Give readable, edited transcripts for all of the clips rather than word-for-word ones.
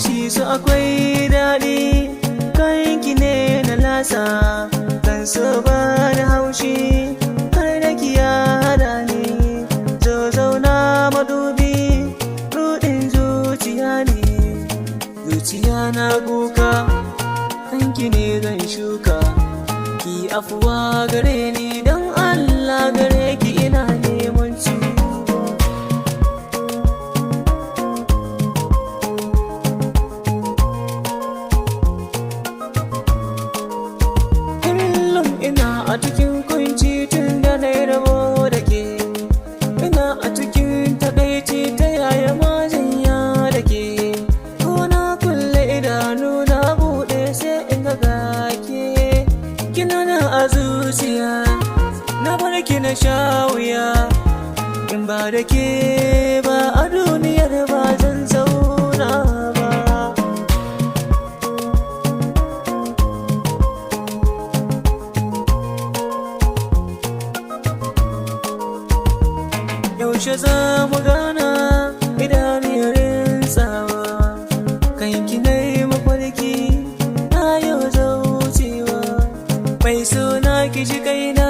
ci su akwai daɗi, kayanki ne na lasa, kan su ba da haushi, har da kiya hada ni, zo zauna madubi, ruɗin zuciya ne, zuciya na kuka, kanki ne zan shuka, ki afuwa gare ni don Allah gare ki ina neman ciwo. Ina a cikin kunci tun da na yi rabo da ke, ina a cikin takaici ta yaya mazanya da ke, ko na kulle idanu na buɗe sai in ga gake, kina na a zuciya na barki na sha wuya, in ba da ke ba a duniyar ba zan zauna ba. Yaushe za mu gana idaniyar rinsawa, kanki na yi mafarki na yau zaucewa, mai suna ki ji kaina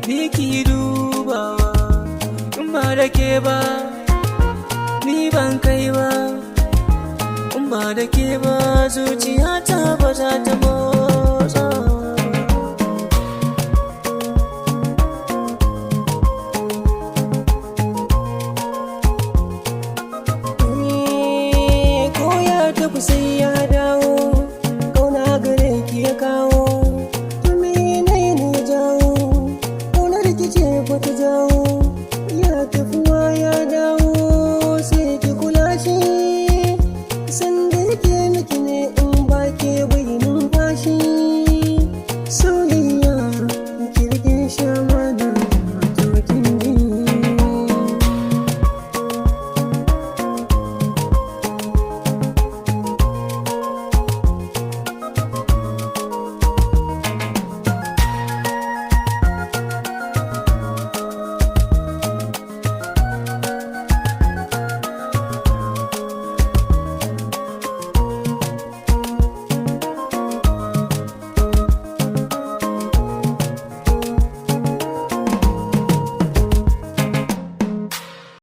ni ki dubawa, in ba da ke ba ni ban kai ba, in ba da ke ba zuciyata ba za ta motsa. Sai ya dawo, kauna gare ki ya kawo, tumi na yi ne jawo, kauna rikice ba ta jawo, ya tafiwa ya dawo, sai ki kula shi, sanda yake miki